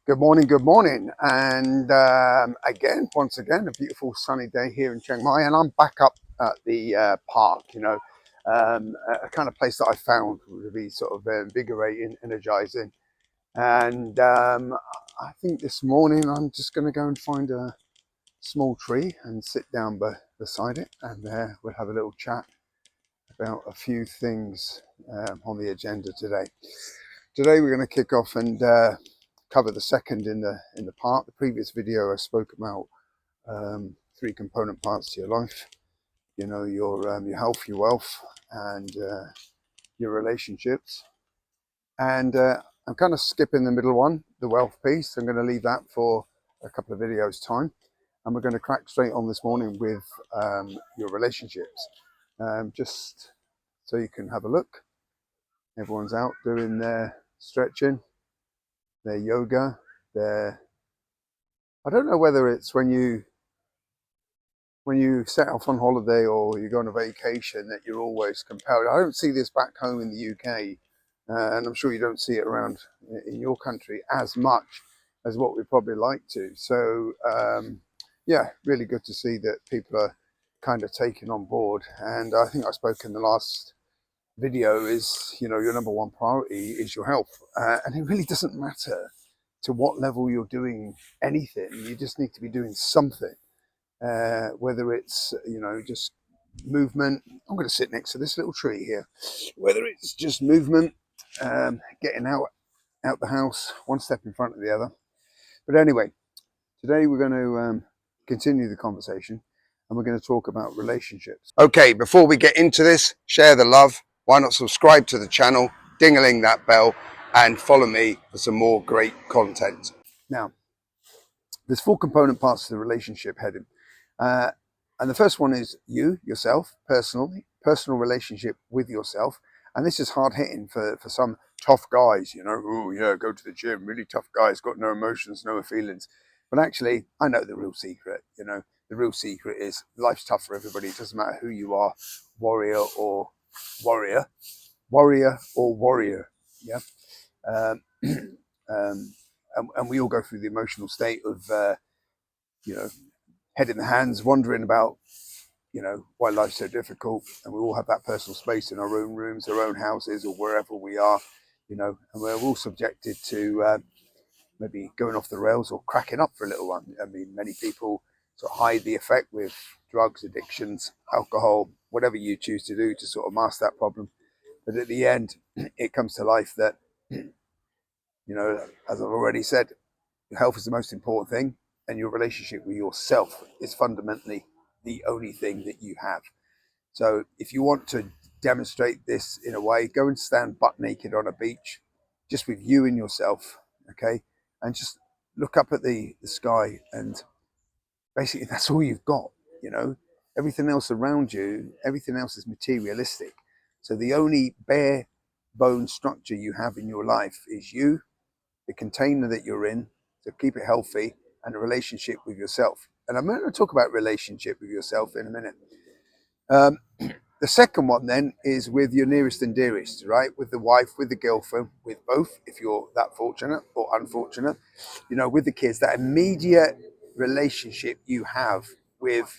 Good morning, and once again, a beautiful sunny day here in Chiang Mai, and I'm back up at the park. A kind of place that I found would be sort of invigorating, energizing, and I think this morning I'm just going to go and find a small tree and sit down beside it, and we'll have a little chat about a few things on the agenda today. Today we're going to kick off and cover the second in the part. The previous video I spoke about three component parts to your life. You know, your health, your wealth, and your relationships. And I'm kind of skipping the middle one, the wealth piece. I'm going to leave that for a couple of videos time, and we're going to crack straight on this morning with your relationships. Just so you can have a look. Everyone's out doing their stretching, their yoga, I don't know whether it's when you set off on holiday or you go on a vacation that you're always compelled. I don't see this back home in the UK, and I'm sure you don't see it around in your country as much as what we probably like to. So yeah, really good to see that people are kind of taking on board. And I think I spoke in the last video is, you know, your number one priority is your health, and it really doesn't matter to what level you're doing anything. You just need to be doing something, whether it's, you know, just movement. I'm going to sit next to this little tree here. Whether it's just movement, getting out the house, one step in front of the other. But anyway, today we're going to continue the conversation, and we're going to talk about relationships. Okay, before we get into this, share the love. Why not subscribe to the channel, ding-a-ling that bell, and follow me for some more great content. Now, there's four component parts to the relationship heading. And the first one is yourself, personal relationship with yourself. And this is hard hitting for some tough guys, you know, oh yeah, go to the gym, really tough guys, got no emotions, no feelings. But actually, I know the real secret, you know. The real secret is life's tough for everybody. It doesn't matter who you are, warrior or warrior, yeah. Um, and we all go through the emotional state of, you know, head in the hands, wondering about, you know, why life's so difficult. And we all have that personal space in our own rooms, our own houses, or wherever we are, you know, and we're all subjected to maybe going off the rails or cracking up for a little one. I mean, many people sort of hide the effect with drugs, addictions, alcohol, whatever you choose to do to sort of mask that problem. But at the end, it comes to life that, you know, as I've already said, your health is the most important thing, and your relationship with yourself is fundamentally the only thing that you have. So if you want to demonstrate this in a way, go and stand butt naked on a beach, just with you and yourself, okay? And just look up at the sky, and basically that's all you've got, you know? Everything else around you, everything else is materialistic. So the only bare bone structure you have in your life is you, the container that you're in, to keep it healthy, and a relationship with yourself. And I'm going to talk about relationship with yourself in a minute. The second one then is with your nearest and dearest, right? With the wife, with the girlfriend, with both, if you're that fortunate or unfortunate, you know, with the kids, that immediate relationship you have with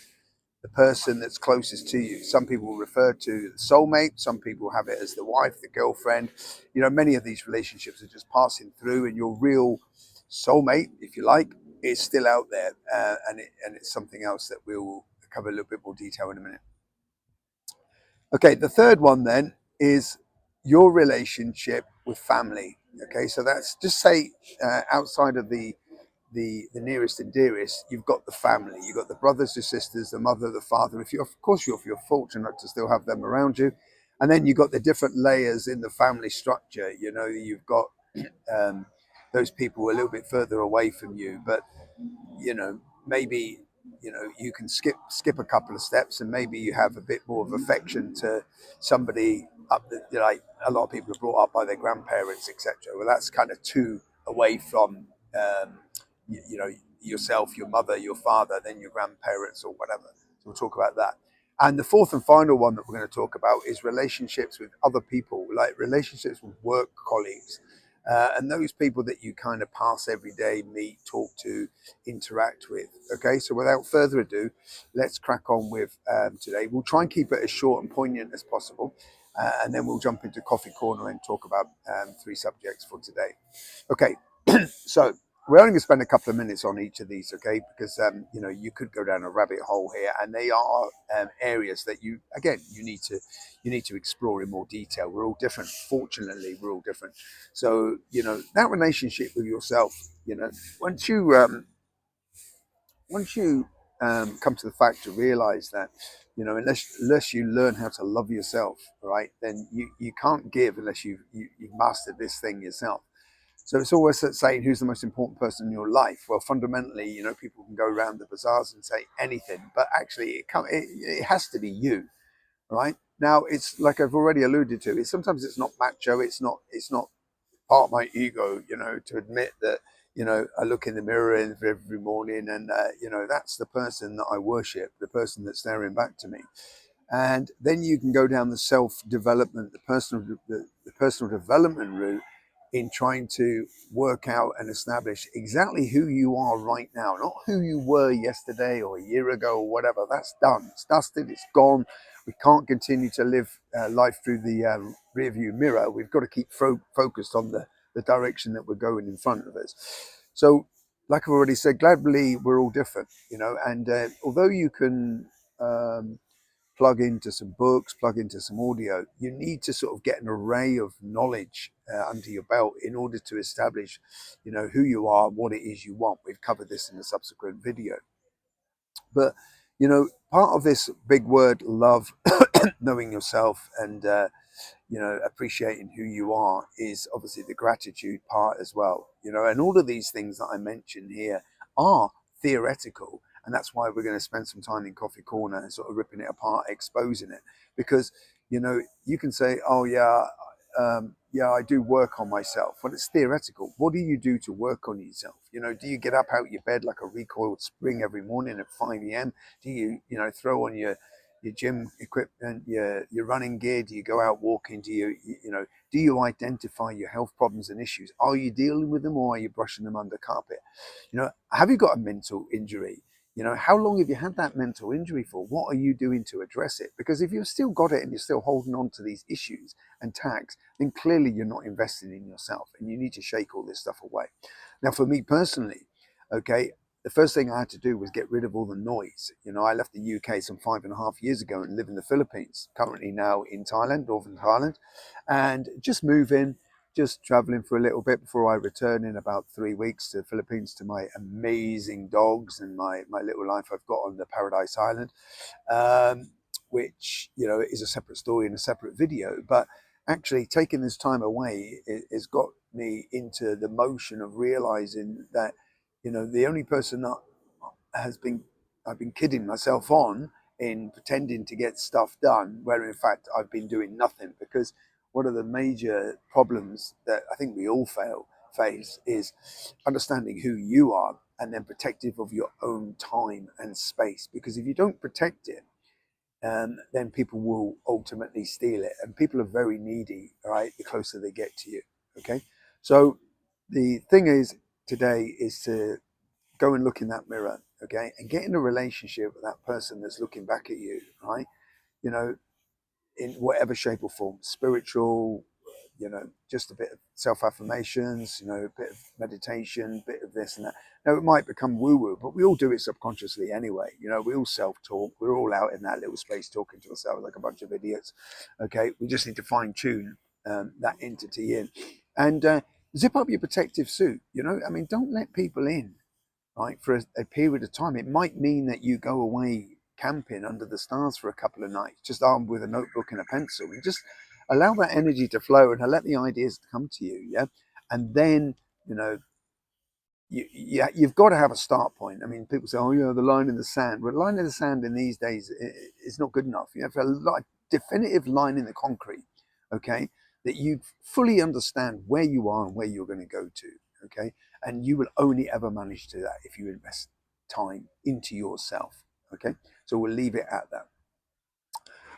the person that's closest to you. Some people refer to the soulmate, some people have it as the wife, the girlfriend. You know, many of these relationships are just passing through, and your real soulmate, if you like, is still out there, and it's something else that we'll cover a little bit more detail in a minute. Okay, the third one then is your relationship with family. Okay, so that's just say outside of the nearest and dearest, you've got the family, you've got the brothers, the sisters, the mother, the father. If you're fortunate to still have them around you, and then you've got the different layers in the family structure. You know, you've got those people a little bit further away from you, but you know, maybe, you know, you can skip a couple of steps, and maybe you have a bit more of affection to somebody up the, like a lot of people are brought up by their grandparents, etc. Well, that's kind of two away from you know, yourself, your mother, your father, then your grandparents or whatever. So we'll talk about that. And the fourth and final one that we're going to talk about is relationships with other people, like relationships with work colleagues, and those people that you kind of pass every day, meet, talk to, interact with. Okay, so without further ado, let's crack on with today. We'll try and keep it as short and poignant as possible, and then we'll jump into Coffee Corner and talk about 3 subjects for today. Okay, so we're only going to spend a couple of minutes on each of these, okay? Because you know, you could go down a rabbit hole here, and they are areas that you need to explore in more detail. We're all different. Fortunately, we're all different. So you know, that relationship with yourself, you know, once you come to the fact to realize that, you know, unless you learn how to love yourself, right, then you can't give unless you've mastered this thing yourself. So it's always saying, who's the most important person in your life? Well, fundamentally, you know, people can go around the bazaars and say anything, but actually it has to be you, right? Now, it's like I've already alluded to, sometimes it's not macho, it's not part of my ego, you know, to admit that, you know, I look in the mirror every morning and, you know, that's the person that I worship, the person that's staring back to me. And then you can go down the self-development, the personal development route in trying to work out and establish exactly who you are right now, not who you were yesterday or a year ago or whatever. That's done. It's dusted. It's gone. We can't continue to live life through the rear view mirror. We've got to keep focused on the direction that we're going in front of us. So, like I've already said, gladly we're all different, you know, and although you can plug into some books, plug into some audio, you need to sort of get an array of knowledge under your belt in order to establish, you know, who you are, what it is you want. We've covered this in a subsequent video. But, you know, part of this big word, love, knowing yourself and, you know, appreciating who you are is obviously the gratitude part as well, you know, and all of these things that I mentioned here are theoretical. And that's why we're going to spend some time in Coffee Corner and sort of ripping it apart, exposing it. Because, you know, you can say, oh, yeah, yeah, I do work on myself. Well, it's theoretical. What do you do to work on yourself? You know, do you get up out your bed like a recoiled spring every morning at 5 a.m.? Do you, you know, throw on your gym equipment, your running gear? Do you go out walking? Do you, you know, do you identify your health problems and issues? Are you dealing with them, or are you brushing them under carpet? You know, have you got a mental injury? You know, how long have you had that mental injury for? What are you doing to address it? Because if you've still got it and you're still holding on to these issues and tags, then clearly you're not investing in yourself, and you need to shake all this stuff away. Now, for me personally, okay, the first thing I had to do was get rid of all the noise. You know, I left the UK some 5.5 years ago and live in the Philippines, currently now in Thailand, northern Thailand, and just moving, just traveling for a little bit before I return in about 3 weeks to the Philippines to my amazing dogs and my little life I've got on the Paradise Island, which, you know, is a separate story and a separate video. But actually taking this time away has got me into the motion of realizing that, you know, the only person that I've been kidding myself on in pretending to get stuff done, where in fact I've been doing nothing. Because one of the major problems that I think we all face is understanding who you are and then protective of your own time and space. Because if you don't protect it, then people will ultimately steal it. And people are very needy, right, the closer they get to you, okay? So the thing is today is to go and look in that mirror, okay, and get in a relationship with that person that's looking back at you, right? You know, in whatever shape or form, spiritual, you know, just a bit of self-affirmations, you know, a bit of meditation, a bit of this and that. Now, it might become woo-woo, but we all do it subconsciously anyway. You know, we all self-talk. We're all out in that little space talking to ourselves like a bunch of idiots, okay? We just need to fine-tune that entity in. And zip up your protective suit, you know? I mean, don't let people in, right, for a period of time. It might mean that you go away camping under the stars for a couple of nights, just armed with a notebook and a pencil, and just allow that energy to flow and let the ideas come to you. Yeah. And then, you know, you've got to have a start point. I mean, people say, oh, yeah, the line in the sand. Well, the line in the sand in these days is not good enough. You have a definitive line in the concrete, okay, that you fully understand where you are and where you're going to go to, okay? And you will only ever manage to do that if you invest time into yourself, okay? So we'll leave it at that.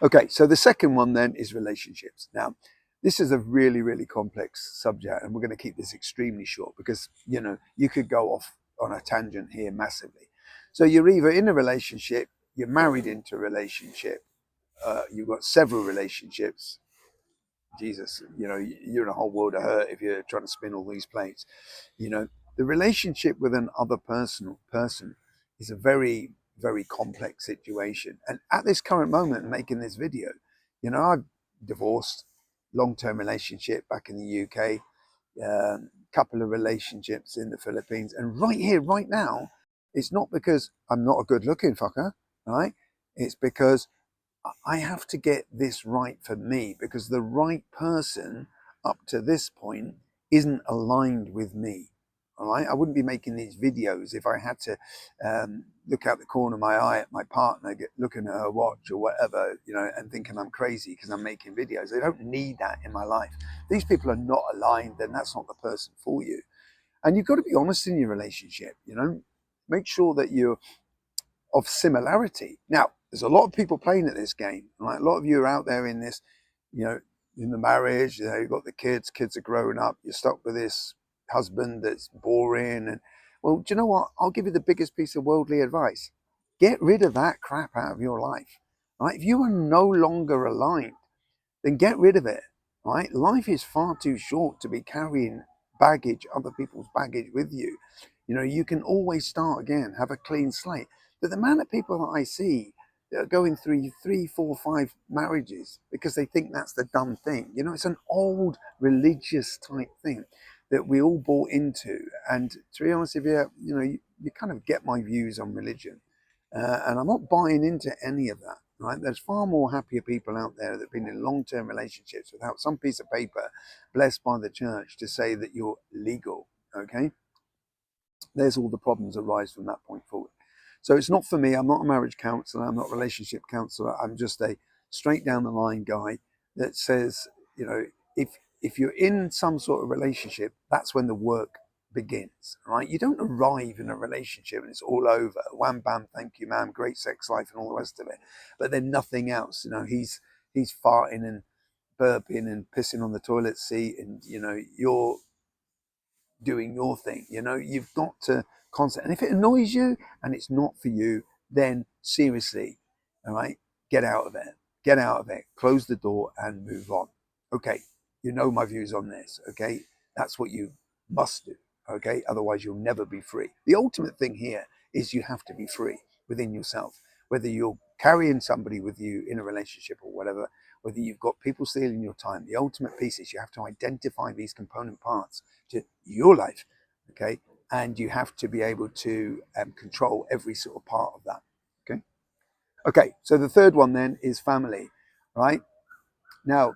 Okay, so the second one then is relationships. Now, This is a really, really complex subject, and we're going to keep this extremely short because, you know, you could go off on a tangent here massively. So you're either in a relationship, you're married into a relationship, you've got several relationships. Jesus, you know, you're in a whole world of hurt if you're trying to spin all these plates. You know, the relationship with an other person is a very, very complex situation. And at this current moment, making this video, you know, I've divorced, long-term relationship back in the UK, couple of relationships in the Philippines, and right here, right now, it's not because I'm not a good-looking fucker, right? It's because I have to get this right for me, because the right person up to this point isn't aligned with me. All right, I wouldn't be making these videos if I had to look out the corner of my eye at my partner, looking at her watch or whatever, you know, and thinking I'm crazy because I'm making videos. I don't need that in my life. These people are not aligned, then that's not the person for you. And you've got to be honest in your relationship. You know, make sure that you're of similarity. Now, there's a lot of people playing at this game, right? A lot of you are out there in this, you know, in the marriage, you know, you've got the kids are growing up, you're stuck with this husband that's boring. And well, do you know what? I'll give you the biggest piece of worldly advice. Get rid of that crap out of your life, right? If you are no longer aligned, then get rid of it, right? Life is far too short to be carrying baggage, other people's baggage with you. You know, you can always start again, have a clean slate. But the amount of people that I see that are going through 3, 4, 5 marriages because they think that's the done thing. You know, it's an old religious type thing that we all bought into. And to be honest with you, you know, you kind of get my views on religion. And I'm not buying into any of that, right? There's far more happier people out there that have been in long-term relationships without some piece of paper blessed by the church to say that you're legal, okay? There's all the problems arise from that point forward. So it's not for me. I'm not a marriage counselor. I'm not a relationship counselor. I'm just a straight down the line guy that says, you know, if you're in some sort of relationship, that's when the work begins, right? You don't arrive in a relationship and it's all over. Wham bam, thank you, ma'am, great sex life and all the rest of it. But then nothing else. You know, he's farting and burping and pissing on the toilet seat, and you know, you're doing your thing. You know, you've got to concentrate. And if it annoys you and it's not for you, then seriously, all right, get out of it. Get out of it. Close the door and move on. Okay, you know my views on this. Okay, that's what you must do. Okay, otherwise you'll never be free. The ultimate thing here is you have to be free within yourself. Whether you're carrying somebody with you in a relationship or whatever, whether you've got people stealing your time, the ultimate piece is you have to identify these component parts to your life, okay? And you have to be able to control every sort of part of that, okay? Okay, so the third one then is family, right? Now,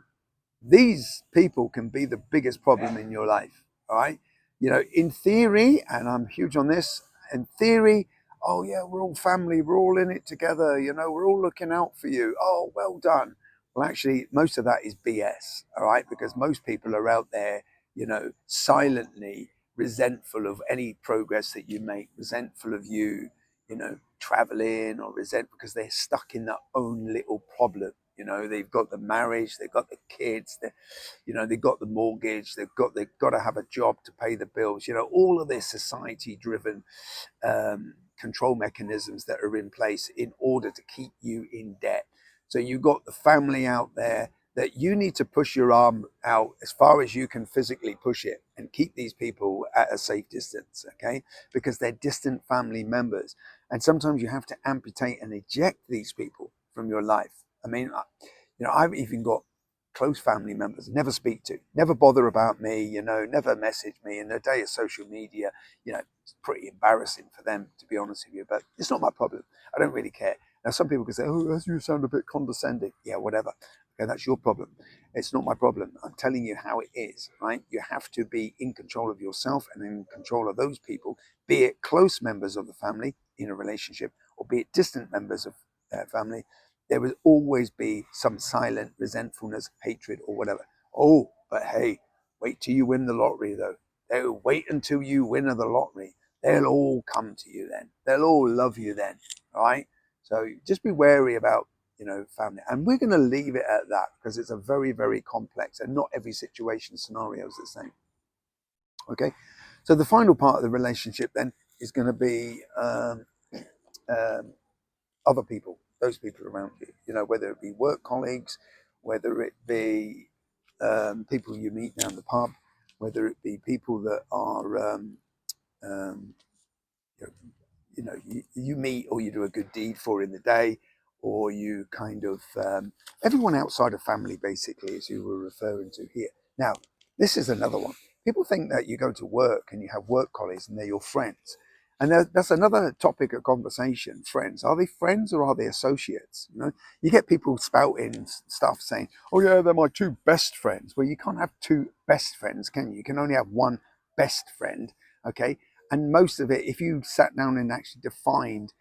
these people can be the biggest problem in your life, all right? You know, in theory, and I'm huge on this, in theory, oh yeah, we're all family, we're all in it together, you know, we're all looking out for you. Oh, well done. Well, actually, most of that is BS, all right? Because most people are out there, you know, silently resentful of any progress that you make, resentful of you, you know, traveling, or resent because they're stuck in their own little problem. You know, they've got the marriage, they've got the kids, you know, they've got the mortgage, they've got to have a job to pay the bills. You know, all of this society-driven control mechanisms that are in place in order to keep you in debt. So you've got the family out there that you need to push your arm out as far as you can physically push it and keep these people at a safe distance, okay? Because they're distant family members. And sometimes you have to amputate and eject these people from your life. I mean, you know, I've even got close family members never speak to, never bother about me, you know, never message me. In the day of social media, you know, it's pretty embarrassing for them, to be honest with you, but it's not my problem. I don't really care. Now, some people can say, oh, you sound a bit condescending. Yeah, whatever. Okay, that's your problem. It's not my problem. I'm telling you how it is, right? You have to be in control of yourself and in control of those people, be it close members of the family in a relationship or be it distant members of family. There will always be some silent resentfulness, hatred, or whatever. Oh, but hey, wait till you win the lottery, though. They'll wait until you win the lottery. They'll all come to you then. They'll all love you then, all right? So just be wary about family. And we're going to leave it at that because it's a very, very complex and not every situation scenario is the same. Okay. So the final part of the relationship then is going to be other people, those people around you, whether it be work colleagues, whether it be people you meet down the pub, whether it be people that are, um, you meet or you do a good deed for in the day, or you kind of, everyone outside of family, basically, as you were referring to here. Now, this is another one. People think that you go to work and you have work colleagues and they're your friends. And that's another topic of conversation. Friends, are they friends or are they associates? You get people spouting stuff saying, oh yeah, they're my two best friends. Well, you can't have two best friends, can you? You can only have one best friend. Okay. And most of it, if you sat down and actually defined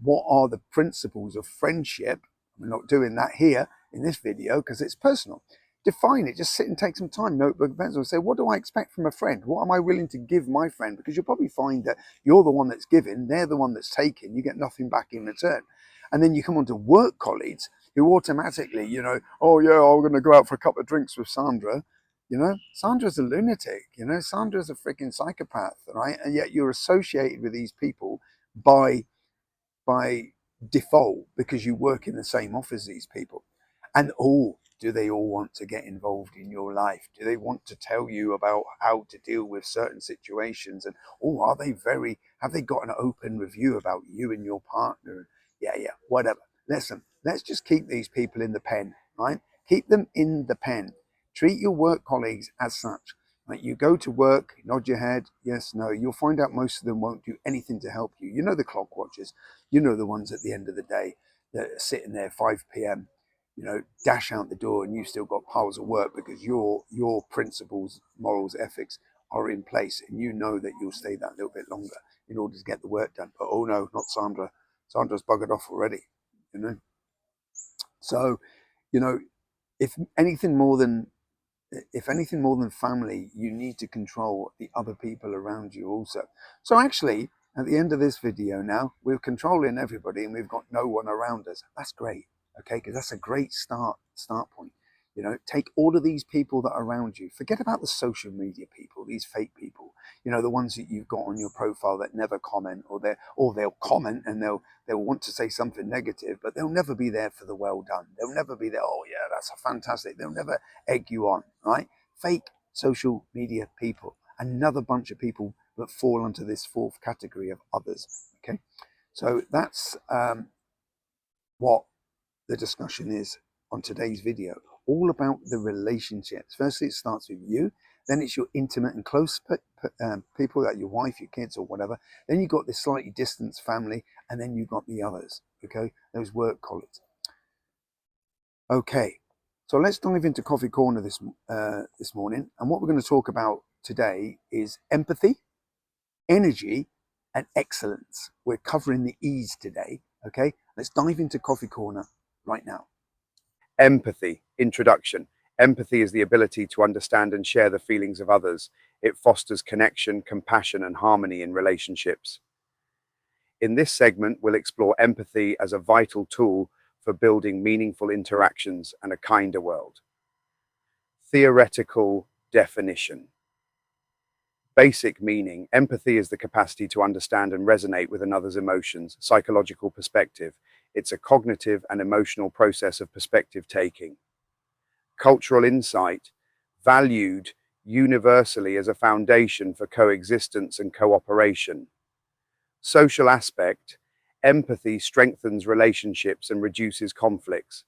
what are the principles of friendship, we're not doing that here in this video because it's personal. Define it, just sit and take some time, notebook, pencil, and say, what do I expect from a friend? What am I willing to give my friend? Because you'll probably find that you're the one that's giving, they're the one that's taking, you get nothing back in return. And then you come on to work colleagues who automatically, oh yeah, I'm going to go out for a couple of drinks with Sandra. Sandra's a lunatic, Sandra's a freaking psychopath, right? And yet you're associated with these people by default because you work in the same office as these people. And do they all want to get involved in your life? Do they want to tell you about how to deal with certain situations? And have they got an open review about you and your partner? Yeah, whatever. Listen, let's just keep these people in the pen, right? Keep them in the pen. Treat your work colleagues as such. Like, you go to work, nod your head, yes, no. You'll find out most of them won't do anything to help you. The clock watchers, the ones at the end of the day that are sitting there 5 p.m., dash out the door and you've still got piles of work because your principles, morals, ethics are in place, and that you'll stay that little bit longer in order to get the work done. But oh no, not Sandra. Sandra's buggered off already, So, if anything more than family, you need to control the other people around you also. So actually, at the end of this video now, we're controlling everybody and we've got no one around us. That's great, okay? Because that's a great start point. Take all of these people that are around you. Forget about the social media people, these fake people. The ones that you've got on your profile that never comment, or they'll comment and they'll want to say something negative, but they'll never be there for the well done. They'll never be there, oh yeah, that's a fantastic. They'll never egg you on, right? Fake social media people. Another bunch of people that fall into this fourth category of others, okay? So that's what the discussion is on today's video, all about the relationships. Firstly, it starts with you, then it's your intimate and close people, like your wife, your kids, or whatever. Then you've got this slightly distant family, and then you've got the others, okay? Those work colleagues. Okay, so let's dive into Coffee Corner this morning, and what we're going to talk about today is empathy, energy, and excellence. We're covering the E's today, okay? Let's dive into Coffee Corner right now. Empathy. Introduction. Empathy is the ability to understand and share the feelings of others. It fosters connection, compassion, and harmony in relationships. In this segment, we'll explore empathy as a vital tool for building meaningful interactions and a kinder world. Theoretical definition. Basic meaning. Empathy is the capacity to understand and resonate with another's emotions. Psychological perspective. It's a cognitive and emotional process of perspective taking. Cultural insight. Valued universally as a foundation for coexistence and cooperation. Social aspect. Empathy strengthens relationships and reduces conflicts.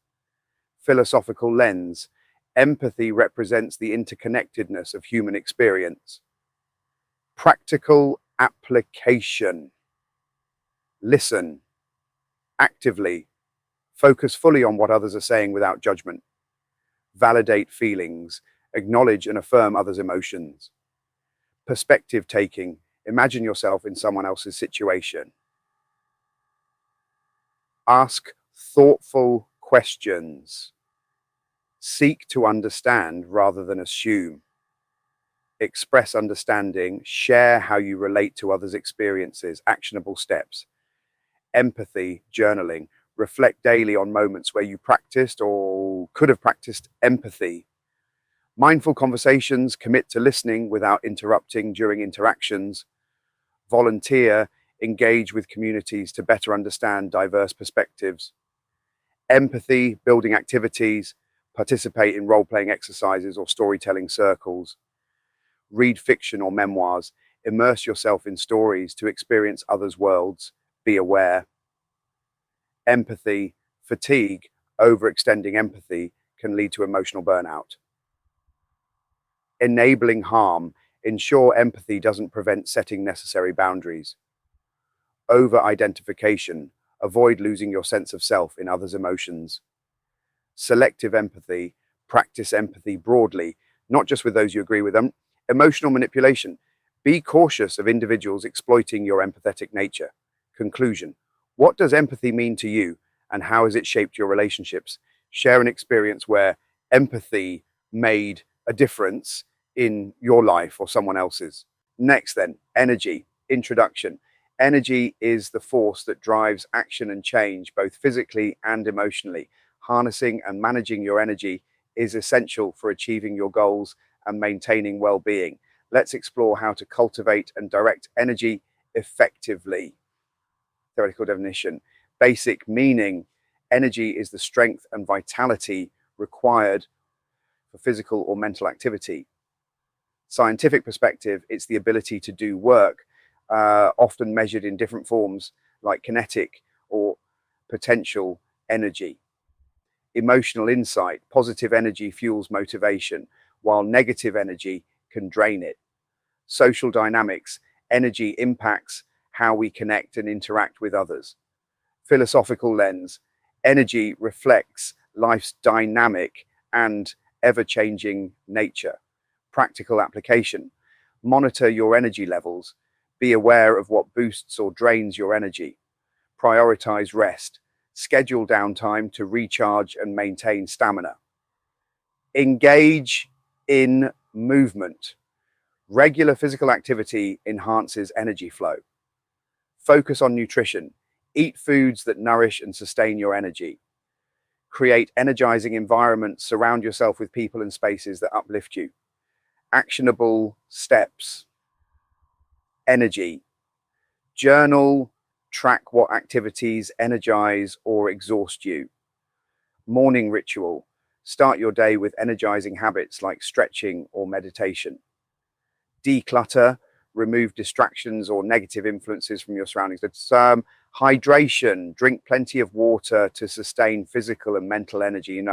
Philosophical lens. Empathy represents the interconnectedness of human experience. Practical application. Listen actively. Focus fully on what others are saying without judgment. Validate feelings. Acknowledge and affirm others' emotions. Perspective taking. Imagine yourself in someone else's situation. Ask thoughtful questions. Seek to understand rather than assume. Express understanding. Share how you relate to others' experiences. Actionable steps. Empathy journaling. Reflect daily on moments where you practiced or could have practiced empathy. Mindful conversations, commit to listening without interrupting during interactions. Volunteer, engage with communities to better understand diverse perspectives. Empathy, building activities, participate in role-playing exercises or storytelling circles. Read fiction or memoirs, immerse yourself in stories to experience others' worlds. Be aware. Empathy, fatigue, overextending empathy can lead to emotional burnout. Enabling harm, ensure empathy doesn't prevent setting necessary boundaries. Over-identification, avoid losing your sense of self in others' emotions. Selective empathy, practice empathy broadly, not just with those you agree with them. Emotional manipulation, be cautious of individuals exploiting your empathetic nature. Conclusion, what does empathy mean to you and how has it shaped your relationships? Share an experience where empathy made a difference in your life or someone else's. Next then, energy. Introduction. Energy is the force that drives action and change, both physically and emotionally. Harnessing and managing your energy is essential for achieving your goals and maintaining well-being. Let's explore how to cultivate and direct energy effectively. Theoretical definition. Basic meaning. Energy is the strength and vitality required for physical or mental activity. Scientific perspective, it's the ability to do work, often measured in different forms like kinetic or potential energy. Emotional insight, positive energy fuels motivation, while negative energy can drain it. Social dynamics, energy impacts how we connect and interact with others. Philosophical lens, energy reflects life's dynamic and ever-changing nature. Practical application, monitor your energy levels, be aware of what boosts or drains your energy. Prioritize rest, schedule downtime to recharge and maintain stamina. Engage in movement. Regular physical activity enhances energy flow. Focus on nutrition. Eat foods that nourish and sustain your energy. Create energizing environments. Surround yourself with people and spaces that uplift you. Actionable steps. Energy. Journal, track what activities energize or exhaust you. Morning ritual. Start your day with energizing habits like stretching or meditation. Declutter, remove distractions or negative influences from your surroundings. It's hydration, drink plenty of water to sustain physical and mental energy.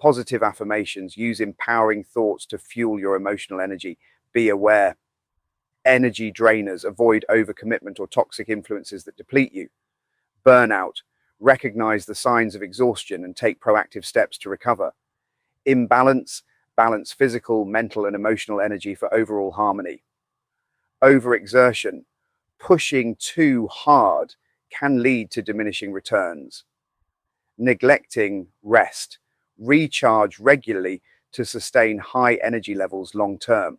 Positive affirmations, use empowering thoughts to fuel your emotional energy. Be aware. Energy drainers, avoid overcommitment or toxic influences that deplete you. Burnout, recognize the signs of exhaustion and take proactive steps to recover. Imbalance, balance physical, mental, and emotional energy for overall harmony. Overexertion, pushing too hard can lead to diminishing returns. Neglecting rest, recharge regularly to sustain high energy levels long term.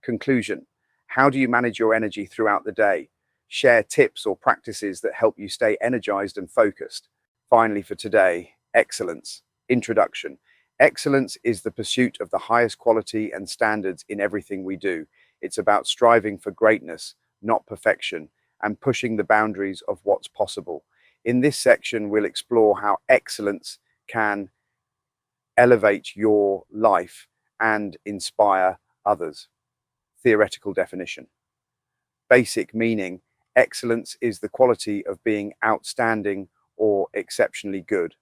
Conclusion, how do you manage your energy throughout the day? Share tips or practices that help you stay energized and focused. Finally for today, excellence. Introduction. Excellence is the pursuit of the highest quality and standards in everything we do. It's about striving for greatness, not perfection, and pushing the boundaries of what's possible. In this section, we'll explore how excellence can elevate your life and inspire others. Theoretical definition. Basic meaning, excellence is the quality of being outstanding or exceptionally good.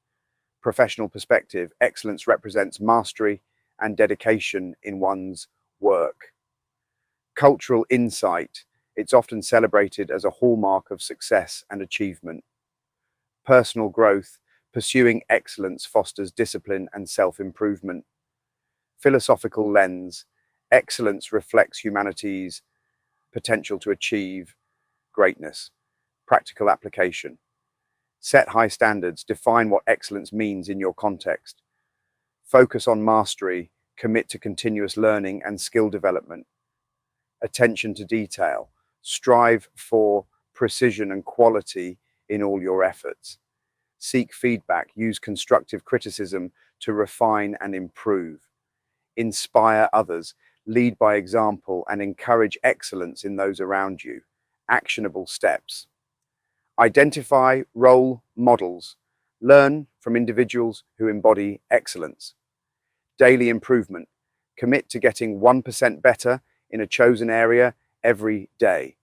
Professional perspective, excellence represents mastery and dedication in one's work. Cultural insight, it's often celebrated as a hallmark of success and achievement. Personal growth, pursuing excellence fosters discipline and self-improvement. Philosophical lens, excellence reflects humanity's potential to achieve greatness. Practical application. Set high standards, define what excellence means in your context. Focus on mastery, commit to continuous learning and skill development. Attention to detail, strive for precision and quality in all your efforts. Seek feedback, use constructive criticism to refine and improve. Inspire others, lead by example, and encourage excellence in those around you. Actionable steps. Identify role models. Learn from individuals who embody excellence. Daily improvement. Commit to getting 1% better in a chosen area every day.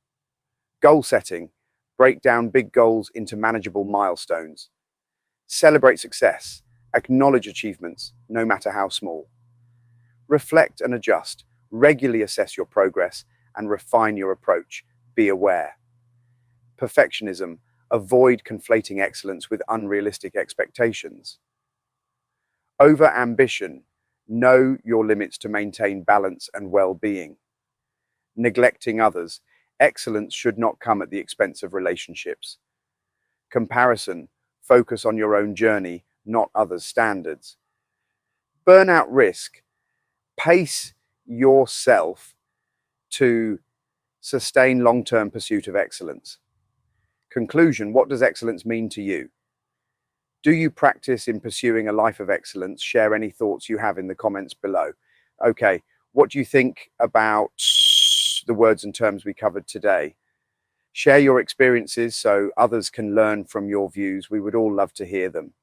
Goal setting. Break down big goals into manageable milestones. Celebrate success. Acknowledge achievements, no matter how small. Reflect and adjust. Regularly assess your progress and refine your approach. Be aware. Perfectionism. Avoid conflating excellence with unrealistic expectations. Over-ambition. Know your limits to maintain balance and well-being. Neglecting others. Excellence should not come at the expense of relationships. Comparison. Focus on your own journey, not others' standards. Burnout risk. Pace yourself to sustain long-term pursuit of excellence. Conclusion. What does excellence mean to you? Do you practice in pursuing a life of excellence? Share any thoughts you have in the comments below. Okay, what do you think about the words and terms we covered today? Share your experiences so others can learn from your views. We would all love to hear them.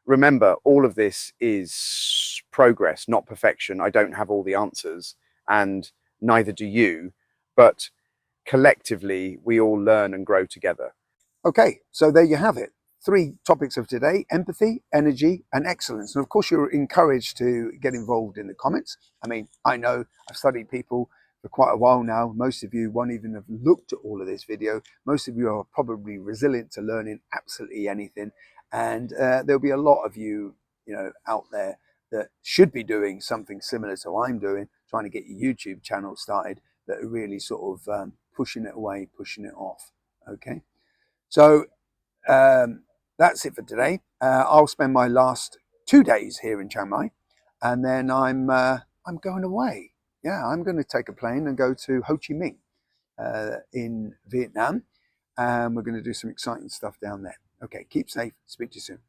Remember, all of this is progress, not perfection. I don't have all the answers, and neither do you, but collectively, we all learn and grow together. Okay, so there you have it. 3 topics of today: empathy, energy, and excellence. And of course, you're encouraged to get involved in the comments. I mean, I know I've studied people for quite a while now. Most of you won't even have looked at all of this video. Most of you are probably resilient to learning absolutely anything. And there'll be a lot of you, out there that should be doing something similar to what I'm doing, trying to get your YouTube channel started, that are really sort of pushing it away, pushing it off. Okay, so that's it for today. I'll spend my last 2 days here in Chiang Mai, and then I'm going away. Yeah, I'm going to take a plane and go to Ho Chi Minh in Vietnam, and we're going to do some exciting stuff down there. Okay, keep safe. Speak to you soon.